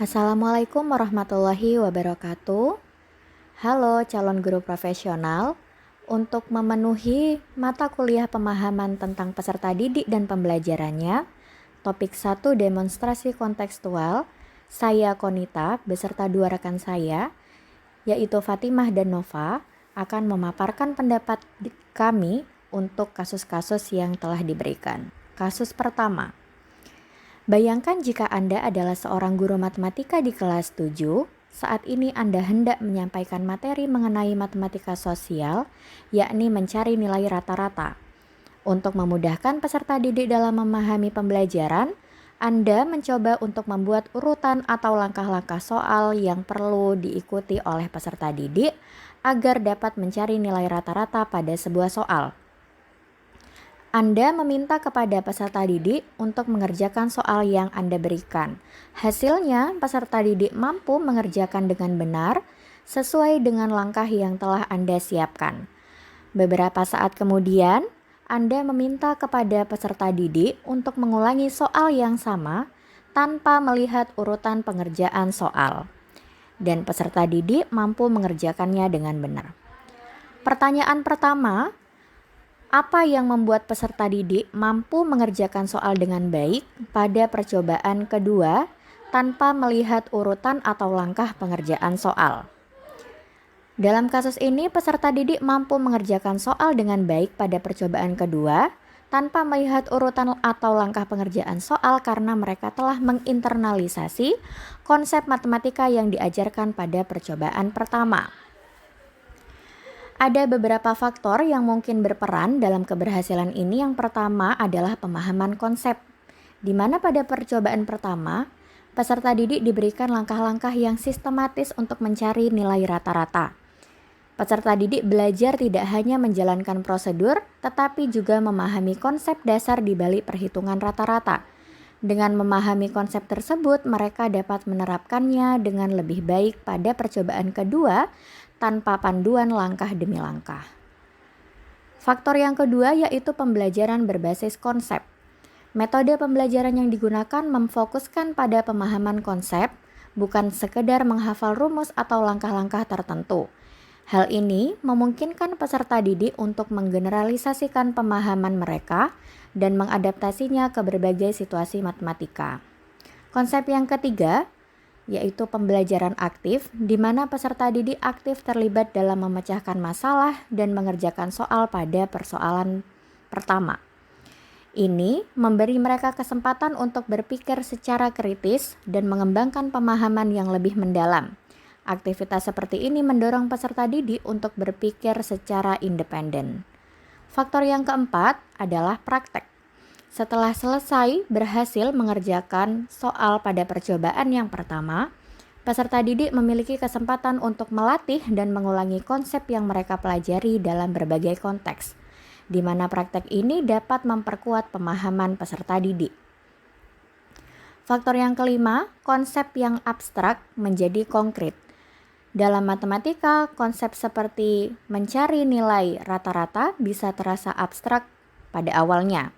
Assalamualaikum warahmatullahi wabarakatuh. Halo calon guru profesional, untuk memenuhi mata kuliah pemahaman tentang peserta didik dan pembelajarannya, topik 1 demonstrasi kontekstual, saya Konita beserta dua rekan saya, yaitu Fatimah dan Nova, akan memaparkan pendapat kami untuk kasus-kasus yang telah diberikan. Kasus pertama. Bayangkan jika Anda adalah seorang guru matematika di kelas 7, saat ini Anda hendak menyampaikan materi mengenai matematika sosial, yakni mencari nilai rata-rata. Untuk memudahkan peserta didik dalam memahami pembelajaran, Anda mencoba untuk membuat urutan atau langkah-langkah soal yang perlu diikuti oleh peserta didik agar dapat mencari nilai rata-rata pada sebuah soal. Anda meminta kepada peserta didik untuk mengerjakan soal yang Anda berikan. Hasilnya, peserta didik mampu mengerjakan dengan benar sesuai dengan langkah yang telah Anda siapkan. Beberapa saat kemudian, Anda meminta kepada peserta didik untuk mengulangi soal yang sama tanpa melihat urutan pengerjaan soal. Dan peserta didik mampu mengerjakannya dengan benar. Pertanyaan pertama, apa yang membuat peserta didik mampu mengerjakan soal dengan baik pada percobaan kedua tanpa melihat urutan atau langkah pengerjaan soal? Dalam kasus ini, peserta didik mampu mengerjakan soal dengan baik pada percobaan kedua tanpa melihat urutan atau langkah pengerjaan soal karena mereka telah menginternalisasi konsep matematika yang diajarkan pada percobaan pertama. Ada beberapa faktor yang mungkin berperan dalam keberhasilan ini. Yang pertama adalah pemahaman konsep, di mana pada percobaan pertama, peserta didik diberikan langkah-langkah yang sistematis untuk mencari nilai rata-rata. Peserta didik belajar tidak hanya menjalankan prosedur, tetapi juga memahami konsep dasar di balik perhitungan rata-rata. Dengan memahami konsep tersebut, mereka dapat menerapkannya dengan lebih baik pada percobaan kedua tanpa panduan langkah demi langkah. Faktor yang kedua yaitu pembelajaran berbasis konsep. Metode pembelajaran yang digunakan memfokuskan pada pemahaman konsep, bukan sekedar menghafal rumus atau langkah-langkah tertentu. Hal ini memungkinkan peserta didik untuk menggeneralisasikan pemahaman mereka dan mengadaptasinya ke berbagai situasi matematika. Konsep yang ketiga yaitu pembelajaran aktif, di mana peserta didik aktif terlibat dalam memecahkan masalah dan mengerjakan soal pada persoalan pertama. Ini memberi mereka kesempatan untuk berpikir secara kritis dan mengembangkan pemahaman yang lebih mendalam. Aktivitas seperti ini mendorong peserta didik untuk berpikir secara independen. Faktor yang keempat adalah praktek. Setelah selesai berhasil mengerjakan soal pada percobaan yang pertama, peserta didik memiliki kesempatan untuk melatih dan mengulangi konsep yang mereka pelajari dalam berbagai konteks, di mana praktek ini dapat memperkuat pemahaman peserta didik. Faktor yang kelima, konsep yang abstrak menjadi konkret. Dalam matematika, konsep seperti mencari nilai rata-rata bisa terasa abstrak pada awalnya.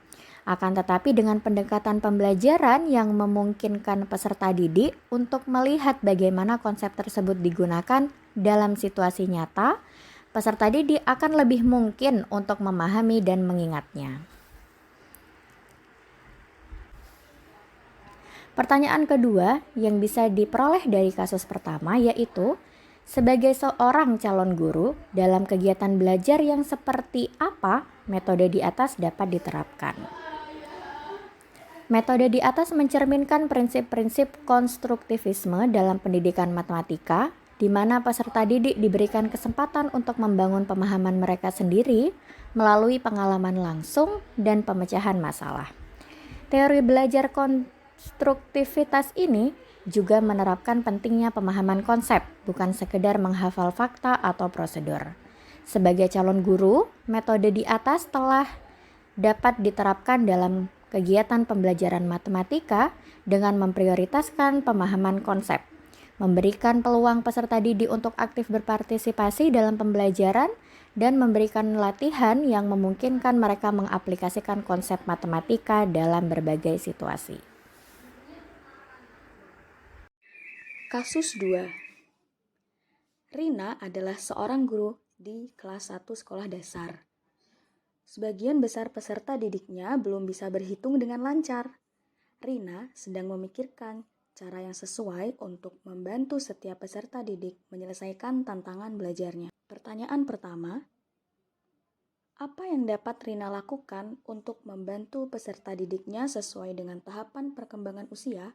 Akan tetapi dengan pendekatan pembelajaran yang memungkinkan peserta didik untuk melihat bagaimana konsep tersebut digunakan dalam situasi nyata, peserta didik akan lebih mungkin untuk memahami dan mengingatnya. Pertanyaan kedua yang bisa diperoleh dari kasus pertama yaitu, sebagai seorang calon guru, dalam kegiatan belajar yang seperti apa metode di atas dapat diterapkan? Metode di atas mencerminkan prinsip-prinsip konstruktivisme dalam pendidikan matematika, di mana peserta didik diberikan kesempatan untuk membangun pemahaman mereka sendiri melalui pengalaman langsung dan pemecahan masalah. Teori belajar konstruktivitas ini juga menerapkan pentingnya pemahaman konsep, bukan sekedar menghafal fakta atau prosedur. Sebagai calon guru, metode di atas telah dapat diterapkan dalam kegiatan pembelajaran matematika dengan memprioritaskan pemahaman konsep, memberikan peluang peserta didik untuk aktif berpartisipasi dalam pembelajaran, dan memberikan latihan yang memungkinkan mereka mengaplikasikan konsep matematika dalam berbagai situasi. Kasus 2. Rina adalah seorang guru di kelas 1 sekolah dasar. Sebagian besar peserta didiknya belum bisa berhitung dengan lancar. Rina sedang memikirkan cara yang sesuai untuk membantu setiap peserta didik menyelesaikan tantangan belajarnya. Pertanyaan pertama, apa yang dapat Rina lakukan untuk membantu peserta didiknya sesuai dengan tahapan perkembangan usia?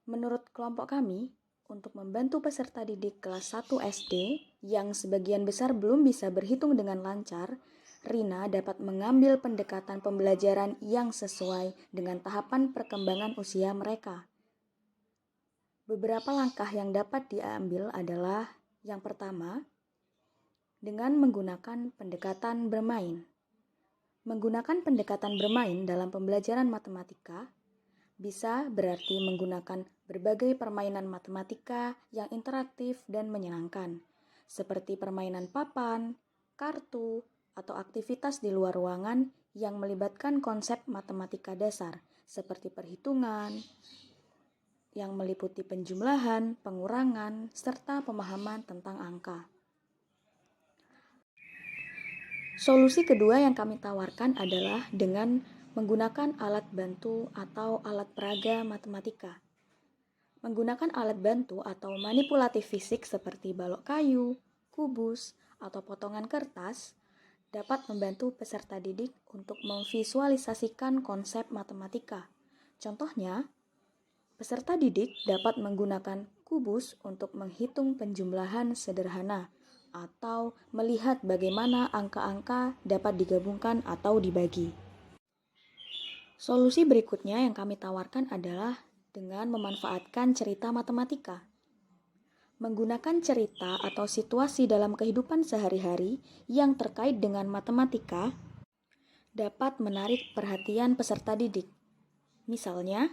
Menurut kelompok kami, untuk membantu peserta didik kelas 1 SD yang sebagian besar belum bisa berhitung dengan lancar, Rina dapat mengambil pendekatan pembelajaran yang sesuai dengan tahapan perkembangan usia mereka. Beberapa langkah yang dapat diambil adalah yang pertama, dengan menggunakan pendekatan bermain. Menggunakan pendekatan bermain dalam pembelajaran matematika bisa berarti menggunakan berbagai permainan matematika yang interaktif dan menyenangkan, seperti permainan papan, kartu, atau aktivitas di luar ruangan yang melibatkan konsep matematika dasar, seperti perhitungan, yang meliputi penjumlahan, pengurangan, serta pemahaman tentang angka. Solusi kedua yang kami tawarkan adalah dengan menggunakan alat bantu atau alat peraga matematika. Menggunakan alat bantu atau manipulatif fisik seperti balok kayu, kubus, atau potongan kertas dapat membantu peserta didik untuk memvisualisasikan konsep matematika. Contohnya, peserta didik dapat menggunakan kubus untuk menghitung penjumlahan sederhana atau melihat bagaimana angka-angka dapat digabungkan atau dibagi. Solusi berikutnya yang kami tawarkan adalah dengan memanfaatkan cerita matematika. Menggunakan cerita atau situasi dalam kehidupan sehari-hari yang terkait dengan matematika dapat menarik perhatian peserta didik. Misalnya,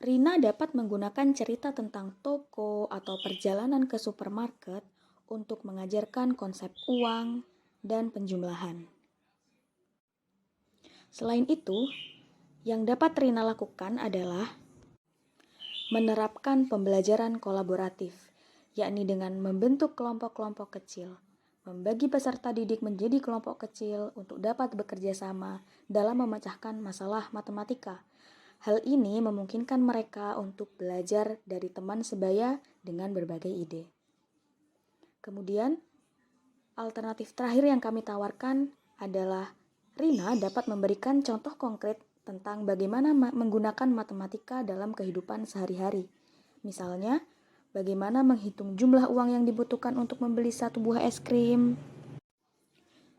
Rina dapat menggunakan cerita tentang toko atau perjalanan ke supermarket untuk mengajarkan konsep uang dan penjumlahan. Selain itu, yang dapat Rina lakukan adalah menerapkan pembelajaran kolaboratif, yakni dengan membentuk kelompok-kelompok kecil, membagi peserta didik menjadi kelompok kecil untuk dapat bekerja sama dalam memecahkan masalah matematika. Hal ini memungkinkan mereka untuk belajar dari teman sebaya dengan berbagai ide. Kemudian, alternatif terakhir yang kami tawarkan adalah Rina dapat memberikan contoh konkret tentang bagaimana menggunakan matematika dalam kehidupan sehari-hari. Misalnya, bagaimana menghitung jumlah uang yang dibutuhkan untuk membeli 1 buah es krim,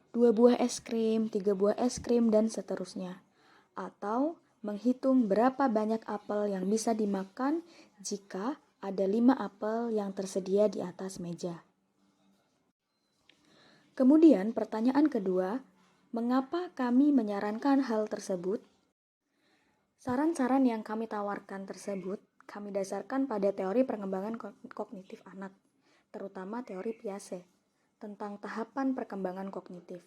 2 buah es krim, 3 buah es krim, dan seterusnya. Atau menghitung berapa banyak apel yang bisa dimakan jika ada 5 apel yang tersedia di atas meja. Kemudian pertanyaan kedua, mengapa kami menyarankan hal tersebut? Saran-saran yang kami tawarkan tersebut kami dasarkan pada teori pengembangan kognitif anak, terutama teori Piaget, tentang tahapan perkembangan kognitif,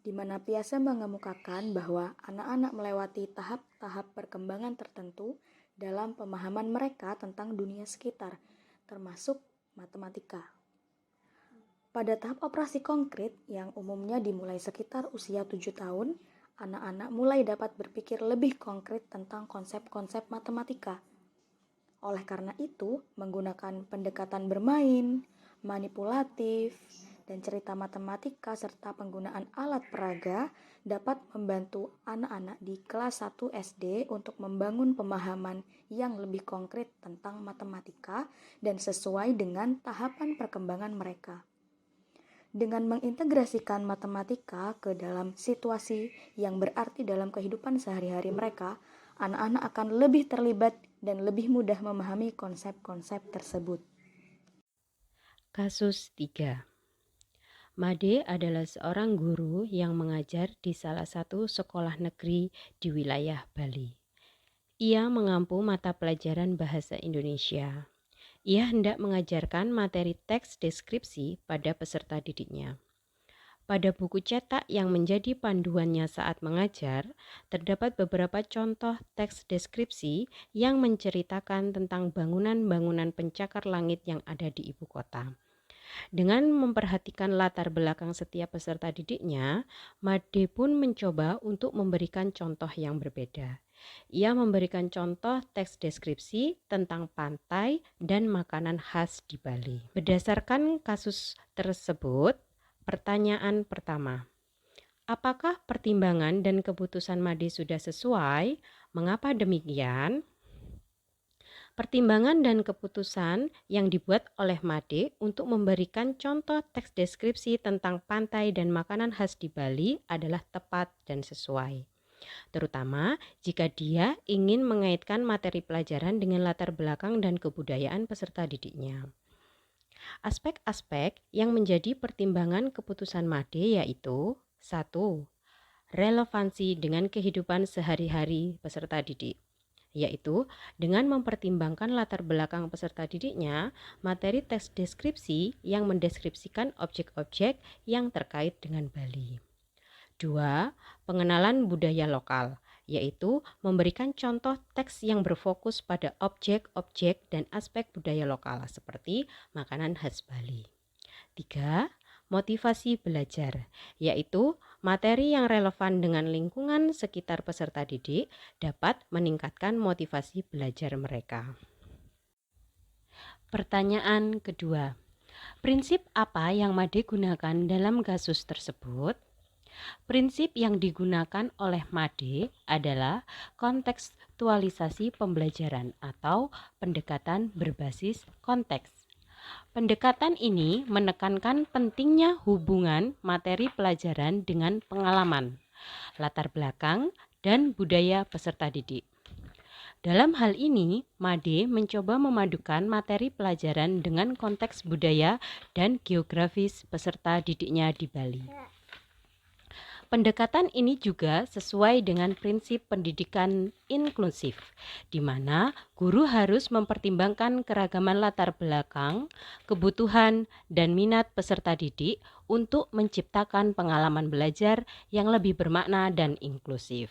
di mana Piaget mengemukakan bahwa anak-anak melewati tahap-tahap perkembangan tertentu dalam pemahaman mereka tentang dunia sekitar, termasuk matematika. Pada tahap operasi konkret yang umumnya dimulai sekitar usia 7 tahun, anak-anak mulai dapat berpikir lebih konkret tentang konsep-konsep matematika. Oleh karena itu, menggunakan pendekatan bermain, manipulatif, dan cerita matematika serta penggunaan alat peraga dapat membantu anak-anak di kelas 1 SD untuk membangun pemahaman yang lebih konkret tentang matematika dan sesuai dengan tahapan perkembangan mereka. Dengan mengintegrasikan matematika ke dalam situasi yang berarti dalam kehidupan sehari-hari mereka, anak-anak akan lebih terlibat dan lebih mudah memahami konsep-konsep tersebut. Kasus 3. Made adalah seorang guru yang mengajar di salah satu sekolah negeri di wilayah Bali. Ia mengampu mata pelajaran bahasa Indonesia. Ia hendak mengajarkan materi teks deskripsi pada peserta didiknya. Pada buku cetak yang menjadi panduannya saat mengajar, terdapat beberapa contoh teks deskripsi yang menceritakan tentang bangunan-bangunan pencakar langit yang ada di ibu kota. Dengan memperhatikan latar belakang setiap peserta didiknya, Made pun mencoba untuk memberikan contoh yang berbeda. Ia memberikan contoh teks deskripsi tentang pantai dan makanan khas di Bali. Berdasarkan kasus tersebut, pertanyaan pertama, apakah pertimbangan dan keputusan Made sudah sesuai? Mengapa demikian? Pertimbangan dan keputusan yang dibuat oleh Made untuk memberikan contoh teks deskripsi tentang pantai dan makanan khas di Bali adalah tepat dan sesuai. Terutama jika dia ingin mengaitkan materi pelajaran dengan latar belakang dan kebudayaan peserta didiknya. Aspek-aspek yang menjadi pertimbangan keputusan Made yaitu 1. Relevansi dengan kehidupan sehari-hari peserta didik, yaitu dengan mempertimbangkan latar belakang peserta didiknya, materi teks deskripsi yang mendeskripsikan objek-objek yang terkait dengan Bali. 2. Pengenalan budaya lokal, yaitu memberikan contoh teks yang berfokus pada objek-objek dan aspek budaya lokal seperti makanan khas Bali. 3. Motivasi belajar, yaitu materi yang relevan dengan lingkungan sekitar peserta didik dapat meningkatkan motivasi belajar mereka. Pertanyaan kedua, prinsip apa yang Made gunakan dalam kasus tersebut? Prinsip yang digunakan oleh Made adalah kontekstualisasi pembelajaran atau pendekatan berbasis konteks. Pendekatan ini menekankan pentingnya hubungan materi pelajaran dengan pengalaman, latar belakang, dan budaya peserta didik. Dalam hal ini, Made mencoba memadukan materi pelajaran dengan konteks budaya dan geografis peserta didiknya di Bali. Pendekatan ini juga sesuai dengan prinsip pendidikan inklusif, di mana guru harus mempertimbangkan keragaman latar belakang, kebutuhan, dan minat peserta didik untuk menciptakan pengalaman belajar yang lebih bermakna dan inklusif.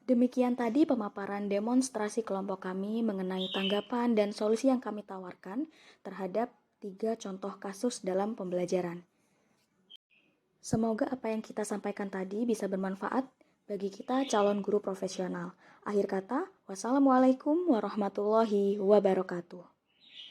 Demikian tadi pemaparan demonstrasi kelompok kami mengenai tanggapan dan solusi yang kami tawarkan terhadap 3 contoh kasus dalam pembelajaran. Semoga apa yang kita sampaikan tadi bisa bermanfaat bagi kita calon guru profesional. Akhir kata, wassalamualaikum warahmatullahi wabarakatuh.